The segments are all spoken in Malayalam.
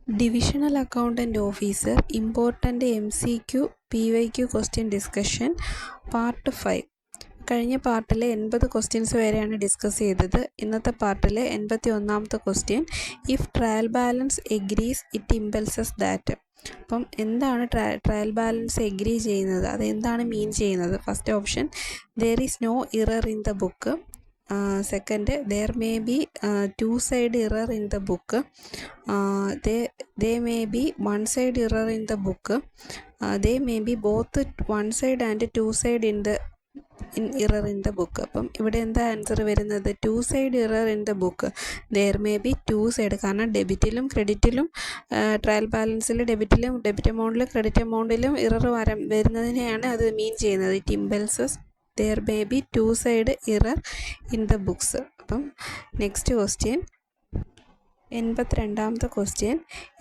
Divisional accountant officer important MCQ PYQ question discussion part 5. കഴിഞ്ഞ പാർട്ടിൽ 80 ക്വസ്റ്റ്യൻസ് വരെയാണ് ഡിസ്കസ് ചെയ്തത്. ഇന്നത്തെ പാർട്ടിൽ 81ാമത്തെ question, if trial balance agrees it impulses that. അപ്പം എന്താണ് ട്രയൽ ബാലൻസ് എഗ്രി ചെയ്യുന്നത്, അതെന്താണ് മീൻ ചെയ്യുന്നത്? First option, there is no error in the book. Second, there may be two-side error in the book. They may be one-side error in the book. They may be both one-side and two-side in error in the book. അപ്പം ഇവിടെ എന്താ ആൻസർ വരുന്നത്? Two side error in the book. There may be two side. കാരണം ഡെബിറ്റിലും ക്രെഡിറ്റിലും ട്രയൽ ബാലൻസിൽ ഡെബിറ്റ് എമൗണ്ടിലും ക്രെഡിറ്റ് എമൗണ്ടിലും ഇറർ വരുന്നതിനെയാണ് അത് മീൻ ചെയ്യുന്നത്. It impulses there may be two-side error in the books. അപ്പം നെക്സ്റ്റ് ക്വസ്റ്റ്യൻ, 82ാമത്തെ ക്വസ്റ്റ്യൻ,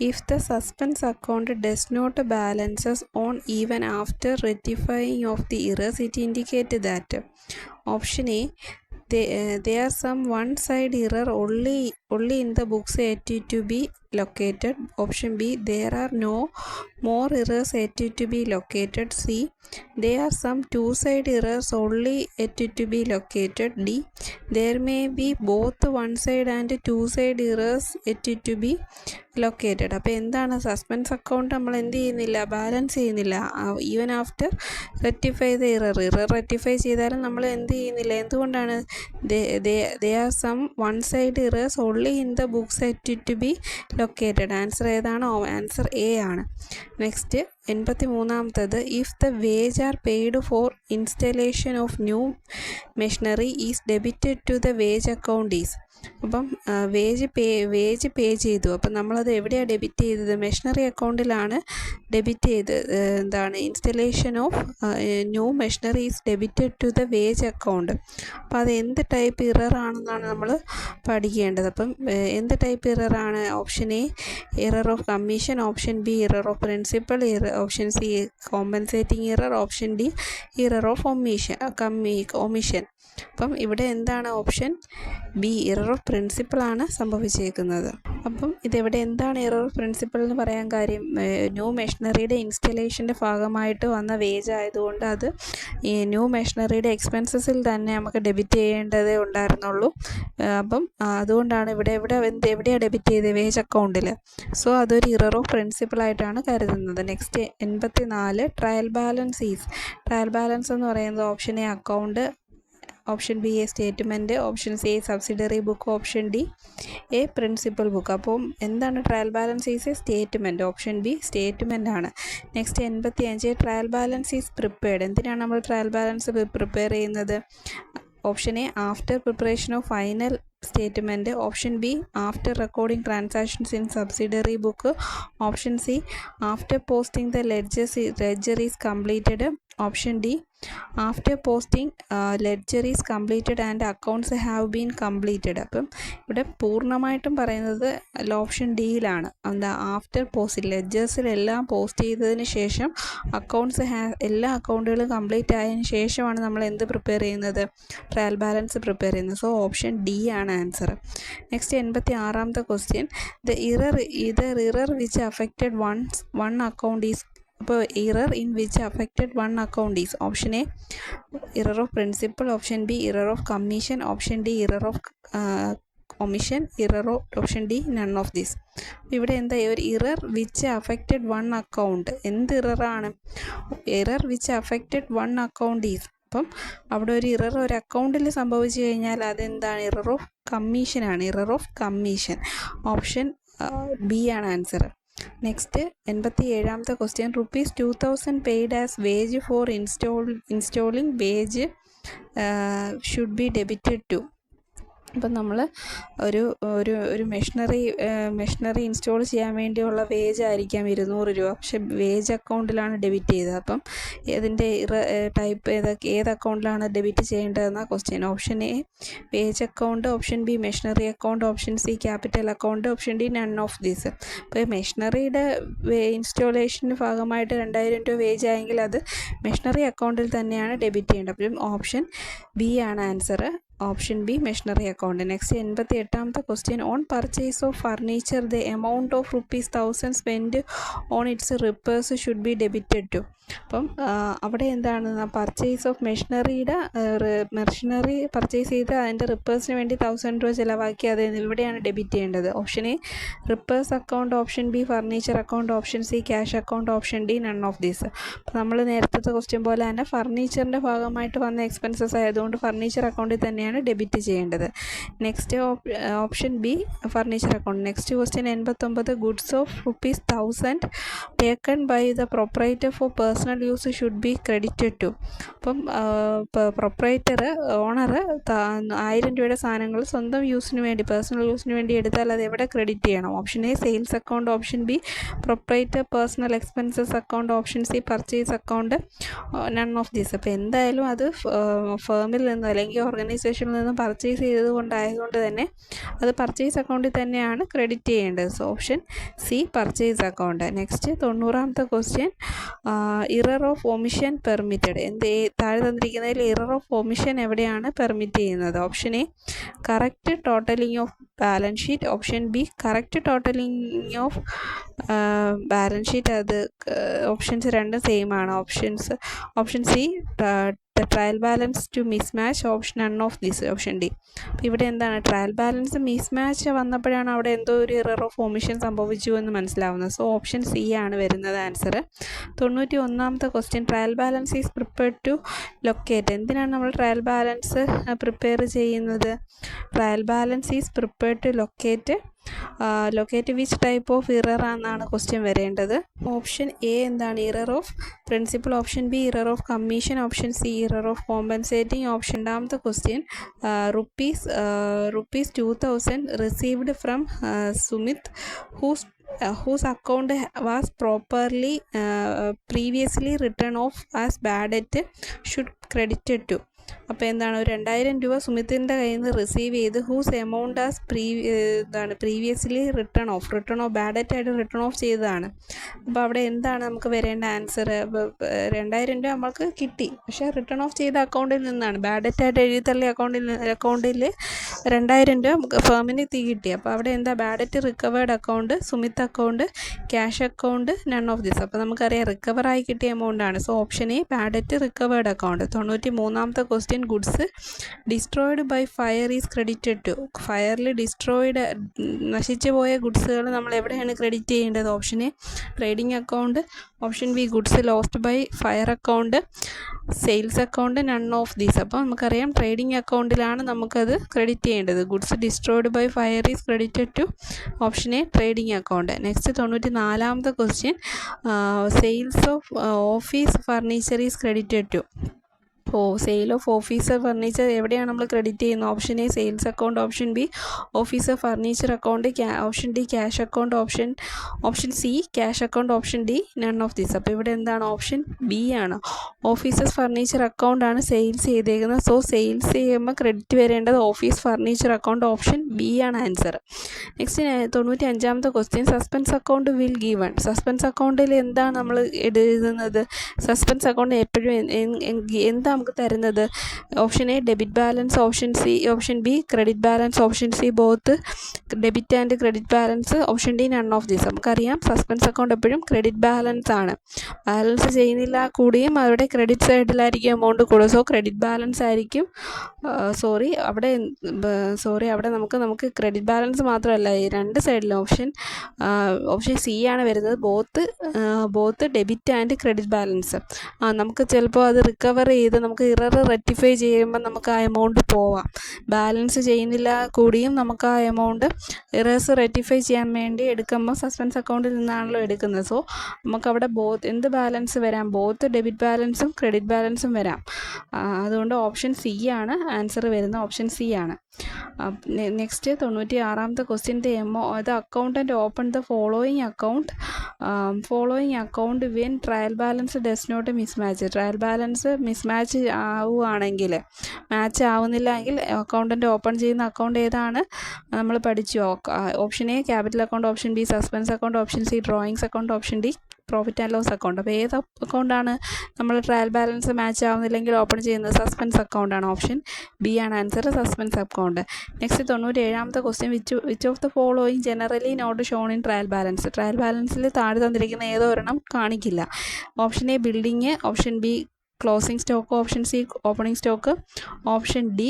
if the suspense account does not balances on even after rectifying of the errors it indicate that. Option A, there are some one-side error only in the books yet to be located. Option B, there are no more errors yet to be located. C, there are some two-side errors only yet to be located. D, there may be both one-side and two-side errors yet to be located. അപ്പോൾ എന്താണ്? സസ്പെൻസ് അക്കൗണ്ട് നമ്മൾ എന്ത് ചെയ്യുന്നില്ല, ബാലൻസ് ചെയ്യുന്നില്ല. Even after rectify the error rectify ചെയ്താലും നമ്മൾ എന്ത് ചെയ്യുന്നില്ല. എന്തുകൊണ്ടാണ്? there are some one-side errors only in the books yet to be located. Answer ഏതാണ്? ആൻസർ എ ആണ്. നെക്സ്റ്റ് 83ാമത്തത്, if the wage are paid for installation of new machinery is debited to the wage account is. അപ്പം വേജ് പേ ചെയ്തു. അപ്പം നമ്മളത് എവിടെയാണ് ഡെബിറ്റ് ചെയ്തത്? മെഷീനറി അക്കൗണ്ടിലാണ് ഡെബിറ്റ് ചെയ്തത്. എന്താണ്? Installation of new machinery is debited to the wage account. അപ്പം അത് എന്ത് ടൈപ്പ് ഇറർ ആണെന്നാണ് നമ്മൾ പഠിക്കേണ്ടത്. അപ്പം എന്ത് ടൈപ്പ് ഇററാണ്? Option A, error of commission. Option B, error of principal. Option C, compensating error. Option D, error of omission. അപ്പം ഇവിടെ എന്താണ്? ഓപ്ഷൻ ബി, ഇറർ ഓഫ് പ്രിൻസിപ്പളാണ് സംഭവിച്ചേക്കുന്നത്. അപ്പം ഇതെവിടെ എന്താണ് ഇറർ ഓഫ് പ്രിൻസിപ്പൾ എന്ന് പറയാൻ കാര്യം? ന്യൂ മെഷീനറിയുടെ ഇൻസ്റ്റലേഷൻ്റെ ഭാഗമായിട്ട് വന്ന വേജ് ആയതുകൊണ്ട് അത് ഈ ന്യൂ മെഷീനറിയുടെ എക്സ്പെൻസസിൽ തന്നെ നമുക്ക് ഡെബിറ്റ് ചെയ്യേണ്ടതേ ഉണ്ടായിരുന്നുള്ളൂ. അപ്പം അതുകൊണ്ടാണ് എവിടെയാണ് ഡെബിറ്റ് ചെയ്തത്? വേജ് അക്കൗണ്ടിൽ. സോ അതൊരു ഇറർ ഓഫ് പ്രിൻസിപ്പളായിട്ടാണ് കരുതുന്നത്. Next 84, trial balance is. Trial balance എന്ന് പറയുന്നത് option A account, option B a statement, option C a subsidiary book, option D a principal book. അപ്പം എന്താണ് trial balance is? A statement. Option B statement ആണ്. Next 85, trial balance is prepared. എന്തിനാണ് നമ്മൾ ട്രയൽ ബാലൻസ് പ്രിപ്പയർ ചെയ്യുന്നത്? Option A, after preparation of final statement. Option B, after recording transactions in subsidiary book. Option C, after posting the ledger is completed. Option D, after posting ledger is completed and accounts have been completed. അപ്പം ഇവിടെ പൂർണ്ണമായിട്ടും പറയുന്നത് ഓപ്ഷൻ ഡിയിലാണ്. എന്താ? ആഫ്റ്റർ പോസ്റ്റ് ലെഡ്ജേഴ്സിലെല്ലാം പോസ്റ്റ് ചെയ്തതിന് ശേഷം എല്ലാ അക്കൗണ്ടുകളും കംപ്ലീറ്റ് ആയതിനു ശേഷമാണ് നമ്മൾ എന്ത് പ്രിപ്പയർ ചെയ്യുന്നത്? ട്രയൽ ബാലൻസ് പ്രിപ്പയർ ചെയ്യുന്നത്. സോ ഓപ്ഷൻ ഡി ആണ് ആൻസർ. നെക്സ്റ്റ് 86ാമത്തെ question, the error which affected one account is. അപ്പോൾ error in which affected one account is. Option A, error of principal. Option B, error of commission. Option D, error of omission. Option D, none of this. ഇവിടെ എന്താ? ഒരു error which affected one account. എന്ത് ഇററാണ്? Error which affected one account is. അപ്പം അവിടെ ഒരു ഇറർ ഒരു അക്കൗണ്ടിൽ സംഭവിച്ചു കഴിഞ്ഞാൽ അതെന്താണ്? ഇറർ ഓഫ് കമ്മീഷനാണ്. Error of commission. Option B ആണ് ആൻസർ. നെക്സ്റ്റ് 87ാമത്തെ question, ₹2000 paid as wage for installing wage should be debited to. അപ്പം നമ്മൾ ഒരു മെഷീനറി ഇൻസ്റ്റോൾ ചെയ്യാൻ വേണ്ടിയുള്ള വേജ് ആയിരിക്കാം 200 രൂപ. പക്ഷെ വേജ് അക്കൗണ്ടിലാണ് ഡെബിറ്റ് ചെയ്തത്. അപ്പം ഇതിൻ്റെ ടൈപ്പ് ഏത് അക്കൗണ്ടിലാണ് ഡെബിറ്റ് ചെയ്യേണ്ടതെന്നാണ് question. Option A, wage account. Option B, machinery account. Option C, capital account. Option D, none of these. അപ്പോൾ മെഷീനറിയുടെ ഇൻസ്റ്റോളേഷൻ്റെ ഭാഗമായിട്ട് 2000 രൂപ വേജ് ആയെങ്കിൽ അത് മെഷീനറി അക്കൗണ്ടിൽ തന്നെയാണ് ഡെബിറ്റ് ചെയ്യേണ്ടത്. അപ്പം ഓപ്ഷൻ ബി ആണ് answer. Option B machinery account. Next 88ാമത്തെ question, on purchase of furniture the amount of ₹1000 spend on its repairs should be debited to. അപ്പം അവിടെ എന്താണ്, പർച്ചേസ് ഓഫ് മെഷീനറി പർച്ചേസ് ചെയ്ത് അതിൻ്റെ റിപ്പേഴ്സിന് വേണ്ടി ₹1000 ചിലവാക്കി, അത് ഇവിടെയാണ് ഡെബിറ്റ് ചെയ്യേണ്ടത്. Option A repairs account, option B furniture account, option C cash account, option D none of these. അപ്പോൾ നമ്മൾ നേരത്തെ ക്വസ്റ്റ്യൻ പോലെ തന്നെ ഫർണിച്ചറിൻ്റെ ഭാഗമായിട്ട് വന്ന എക്സ്പെൻസസ് ആയതുകൊണ്ട് ഫർണിച്ചർ അക്കൗണ്ടിൽ തന്നെയാണ് ഡെബിറ്റ് ചെയ്യേണ്ടത്. Next option B furniture account. Next question 89, goods of ₹1000 taken by the proprietor for personal use should be credited to. അപ്പം ഓണർ 1000 സാധനങ്ങൾ സ്വന്തം യൂസിന് വേണ്ടി, പേഴ്സണൽ യൂസിന് വേണ്ടി എടുത്താൽ അത് എവിടെ ക്രെഡിറ്റ് ചെയ്യണം? Option A sales account, option B proprietor personal expenses account, option C purchase account, none of these. അപ്പോൾ എന്തായാലും അത് ഫേമിൽ നിന്ന് അല്ലെങ്കിൽ ഓർഗനൈസേഷനിൽ നിന്ന് പർച്ചേസ് ചെയ്തതുകൊണ്ടായതുകൊണ്ട് തന്നെ അത് പർച്ചേസ് അക്കൗണ്ടിൽ തന്നെയാണ് ക്രെഡിറ്റ് ചെയ്യേണ്ടത്. So option C purchase account. Next 90ാമത്തെ question, error of omission permitted. താഴെ തന്നിരിക്കുന്നതിൽ ഇറർ ഓഫ് ഒമിഷൻ എവിടെയാണ് പെർമിറ്റ് ചെയ്യുന്നത്? Option A correct totalling of balance sheet, option B correct totalling of balance sheet, അത് ഓപ്ഷൻസ് രണ്ടും സെയിം ആണ്. Option C trial balance to mismatch, option none of this, option D. അപ്പോൾ ഇവിടെ എന്താണ്, ട്രയൽ ബാലൻസ് മിസ്മാച്ച് വന്നപ്പോഴാണ് അവിടെ എന്തോ ഒരു ഇറർ ഓഫ് ഒമിഷൻ സംഭവിച്ചു എന്ന് മനസ്സിലാവുന്നത്. സോ ഓപ്ഷൻ സി ആണ് വരുന്നത് ആൻസർ. 91ാമത്തെ question, trial balance is prepared to locate. എന്തിനാണ് നമ്മൾ ട്രയൽ ബാലൻസ് പ്രിപ്പയർ ചെയ്യുന്നത്? Trial balance is prepared to locate which type of error എന്നാണ് ക്വസ്റ്റ്യൻ വരേണ്ടത്. ഓപ്ഷൻ എ എന്താണ്, error of principal, option B error of commission, option C error of compensating. Option രണ്ടാമത്തെ question, ₹2000 received from Sumit whose account was previously written off as bad debt should credited to. അപ്പോൾ എന്താണ്, ഒരു ₹2000 സുമിത്തിൻ്റെ കയ്യിൽ നിന്ന് റിസീവ് ചെയ്ത് whose amount as previously written off bad debt ആയിട്ട് റിട്ടേൺ ഓഫ് ചെയ്തതാണ്. അപ്പോൾ അവിടെ എന്താണ് നമുക്ക് വരേണ്ട ആൻസർ? ₹2000 നമ്മൾക്ക് കിട്ടി, പക്ഷേ റിട്ടേൺ ഓഫ് ചെയ്ത അക്കൗണ്ടിൽ നിന്നാണ്, ബാഡ് ഡെറ്റ് ആയിട്ട് എഴുതി തള്ളിയ അക്കൗണ്ടിൽ ₹2000 ഫേമിന് കിട്ടി. അപ്പോൾ അവിടെ എന്താ, ബാഡ് ഡെറ്റ് റിക്കവേർഡ് അക്കൗണ്ട്, സുമിത്ത് account, cash account, none of this. അപ്പോൾ നമുക്കറിയാം റിക്കവറായി കിട്ടിയ എമൗണ്ടാണ്. So option A bad debt recovered account. 93ാമത്തെ question, goods destroyed by fire is credited to. ഫയറിൽ നശിച്ചു പോയ ഗുഡ്സുകൾ നമ്മൾ എവിടെയാണ് ക്രെഡിറ്റ് ചെയ്യേണ്ടത്? Option A trading account, option B goods lost by fire account, sales account, none of these. അപ്പോൾ നമുക്കറിയാം ട്രേഡിംഗ് അക്കൗണ്ടിലാണ് നമുക്കത് ക്രെഡിറ്റ് ചെയ്യേണ്ടത്. Goods destroyed by fire is credited to, option A trading account. Next 94ാമത്തെ question, sales of office furniture is credited to. Sale of officer furniture എവിടെയാണ് നമ്മൾ ക്രെഡിറ്റ് ചെയ്യുന്നത്? Option A sales account, option B officer furniture account, option D cash account, option C cash account, option D none of this. അപ്പോൾ ഇവിടെ എന്താണ്, ഓപ്ഷൻ ബി ആണ്, ഓഫീസേഴ്സ് ഫർണിച്ചർ അക്കൗണ്ട് ആണ് സെയിൽസ് ചെയ്തേക്കുന്നത്. സോ സെയിൽസ് ചെയ്യുമ്പോൾ ക്രെഡിറ്റ് വരേണ്ടത് office furniture account, option B ആണ് ആൻസർ. നെക്സ്റ്റ് 95ാമത്തെ question, suspense account will given. Suspense അക്കൗണ്ടിൽ എന്താണ് നമ്മൾ എഴുതുന്നത്? സസ്പെൻസ് അക്കൗണ്ട് എപ്പോഴും എന്താ നമുക്ക് തരുന്നത്? Option A debit balance, option B credit balance, option C both debit and credit balance, option D none of this. നമുക്കറിയാം സസ്പെൻസ് അക്കൗണ്ട് എപ്പോഴും ക്രെഡിറ്റ് ബാലൻസ് ആണ്. ബാലൻസ് ചെയ്യുന്നില്ല കൂടിയും അവരുടെ ക്രെഡിറ്റ് സൈഡിലായിരിക്കും എമൗണ്ട് കൂടുക. സോ ക്രെഡിറ്റ് ബാലൻസ് ആയിരിക്കും. അവിടെ നമുക്ക് ക്രെഡിറ്റ് ബാലൻസ് മാത്രമല്ല, ഈ രണ്ട് സൈഡിലും ഓപ്ഷൻ സി ആണ് വരുന്നത്, both debit and credit balance. നമുക്ക് ചിലപ്പോൾ അത് റിക്കവർ ചെയ്ത് നമുക്ക് ഇറർ റെക്ടിഫൈ ചെയ്യുമ്പോൾ നമുക്ക് ആ എമൗണ്ട് പോവാം. ബാലൻസ് ചെയ്യുന്നില്ല കൂടിയും നമുക്ക് ആ എമൗണ്ട് ഇറേഴ്സ് റെക്ടിഫൈ ചെയ്യാൻ വേണ്ടി എടുക്കുമ്പോൾ സസ്പെൻസ് അക്കൗണ്ടിൽ നിന്നാണല്ലോ എടുക്കുന്നത്. സോ നമുക്കവിടെ എന്ത് ബാലൻസ് വരാം? ബോത്ത് ഡെബിറ്റ് ബാലൻസും ക്രെഡിറ്റ് ബാലൻസും വരാം. അതുകൊണ്ട് ഓപ്ഷൻ സി ആണ് ആൻസർ വരുന്നത്, ഓപ്ഷൻ സി ആണ്. നെക്സ്റ്റ് 96ാമത്തെ question, the accountant open the following account when trial balance does not mismatch. Trial balance mismatch ആവുകയാണെങ്കിൽ, മാച്ച് ആവുന്നില്ല എങ്കിൽ അക്കൗണ്ടൻ്റ് ഓപ്പൺ ചെയ്യുന്ന അക്കൗണ്ട് ഏതാണ് നമ്മൾ പഠിച്ചു. Option A capital account, option B suspense account, option C drawings account, option D profit and loss account. അപ്പോൾ ഏത് അക്കൗണ്ടാണ് നമ്മൾ ട്രയൽ ബാലൻസ് മാച്ച് ആവുന്നില്ലെങ്കിൽ ഓപ്പൺ ചെയ്യുന്നത്? സസ്പെൻസ് അക്കൗണ്ടാണ്. ഓപ്ഷൻ ബി ആണ് ആൻസർ, സസ്പെൻസ് അക്കൗണ്ട്. നെക്സ്റ്റ് 97ാമത്തെ question, which of the following generally not shown in trial balance. Trial ബാലൻസിൽ താഴെ തന്നിരിക്കുന്ന ഏതോ ഒരെണ്ണം കാണിക്കില്ല. Option A building, option B closing stock, option C opening stock, option D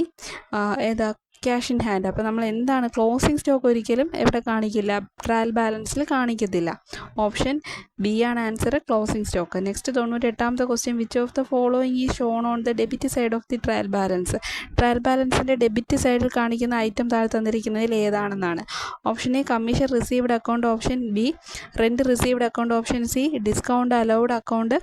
ഏതാ ക്യാഷ് ഇൻ ഹാൻഡ്. അപ്പോൾ നമ്മൾ എന്താണ് ക്ലോസിംഗ് സ്റ്റോക്ക് ഒരിക്കലും എവിടെ കാണിക്കില്ല, ട്രയൽ ബാലൻസിൽ കാണിക്കത്തില്ല. ഓപ്ഷൻ ബി ആണ് ആൻസർ, ക്ലോസിംഗ് സ്റ്റോക്ക്. നെക്സ്റ്റ് 98ാമത്തെ question, which of the following is shown on the debit side of the trial balance. Trial ബാലൻസിൻ്റെ ഡെബിറ്റ് സൈഡിൽ കാണിക്കുന്ന ഐറ്റം താഴെ തന്നിരിക്കുന്നതിൽ ഏതാണെന്നാണ്. Option A commission received account, option B rent received account, option C discount allowed account,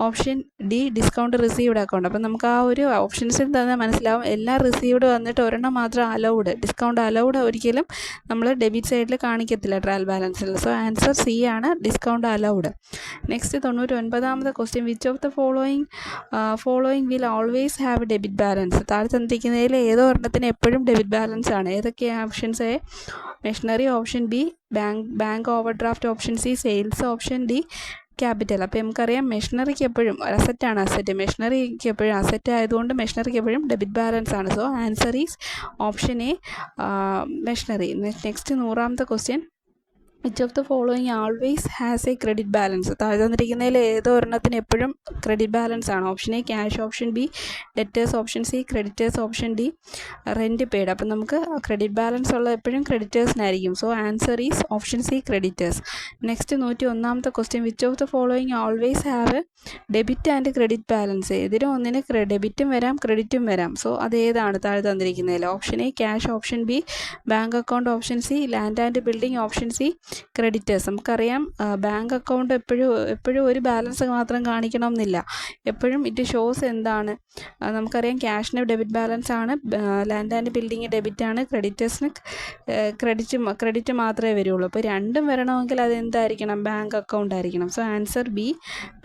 option D discount received account. അപ്പം നമുക്ക് ആ ഒരു ഓപ്ഷൻസിൽ തന്നെ മനസ്സിലാവും എല്ലാം റിസീവ്ഡ് വന്നിട്ട് ഒരെണ്ണം മാത്രം അലൗഡ്. ഡിസ്കൗണ്ട് അലൗഡ് ഒരിക്കലും നമ്മൾ ഡെബിറ്റ് സൈഡിൽ കാണിക്കത്തില്ല ട്രയൽ ബാലൻസിൽ. സോ ആൻസർ സി ആണ്, ഡിസ്കൗണ്ട് അലൗഡ്. നെക്സ്റ്റ് 99ാമത്തെ question, which of the following will always have debit balance. താഴെ തന്നിരിക്കുന്നതിൽ ഏതോ ഒരെണ്ണത്തിന് എപ്പോഴും ഡെബിറ്റ് ബാലൻസ് ആണ്. ഏതൊക്കെയാണ് options? A machinery, option B bank overdraft, option C sales, option D capital. അപ്പോൾ നമുക്കറിയാം മെഷീനറിക്ക് എപ്പോഴും അസറ്റാണ്. മെഷീനറിക്ക് എപ്പോഴും അസറ്റ് ആയതുകൊണ്ട് മെഷീനറിക്ക് എപ്പോഴും ഡെബിറ്റ് ബാലൻസ് ആണ്. So answer is option A, machinery. Next 100ാമത്തെ question, which of the following always has a credit balance. താഴെ തന്നിരിക്കുന്നതിൽ ഏതോ ഒരെണ്ണത്തിന് എപ്പോഴും ക്രെഡിറ്റ് ബാലൻസ് ആണ്. Option A cash, option B debtors, option C creditors, option D rent paid. അപ്പം നമുക്ക് ക്രെഡിറ്റ് ബാലൻസ് ഉള്ളത് എപ്പോഴും ക്രെഡിറ്റേഴ്സിനായിരിക്കും. So answer is option C creditors. Next 101ാമത്തെ question, which of the following always have debit and credit balance. ഇതിന് ഒന്നിന് ഡെബിറ്റും വരാം ക്രെഡിറ്റും വരാം. സോ അതേതാണ് താഴെ തന്നിരിക്കുന്നതിൽ? Option A cash, option B bank account, option C land and building, option C creditors. നമുക്കറിയാം ബാങ്ക് അക്കൗണ്ട് എപ്പോഴും ഒരു ബാലൻസ് മാത്രം കാണിക്കണം എന്നില്ല. എപ്പോഴും ഇറ്റ് ഷോസ് എന്താണ്, നമുക്കറിയാം ക്യാഷിന് ഡെബിറ്റ് ബാലൻസ് ആണ്, ലാൻഡ് ആൻഡ് ബിൽഡിങ് ഡെബിറ്റ് ആണ്, ക്രെഡിറ്റേഴ്സിന് ക്രെഡിറ്റ് മാത്രമേ വരുള്ളൂ. അപ്പോൾ രണ്ടും വരണമെങ്കിൽ അതെന്തായിരിക്കണം? ബാങ്ക് അക്കൗണ്ട് ആയിരിക്കണം. So answer B,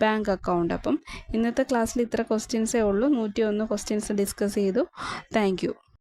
bank account. അപ്പം ഇന്നത്തെ ക്ലാസ്സിൽ ഇത്ര ക്വസ്റ്റ്യൻസേ ഉള്ളൂ. 101 ക്വസ്റ്റ്യൻസ് ഡിസ്കസ് ചെയ്തു. Thank you.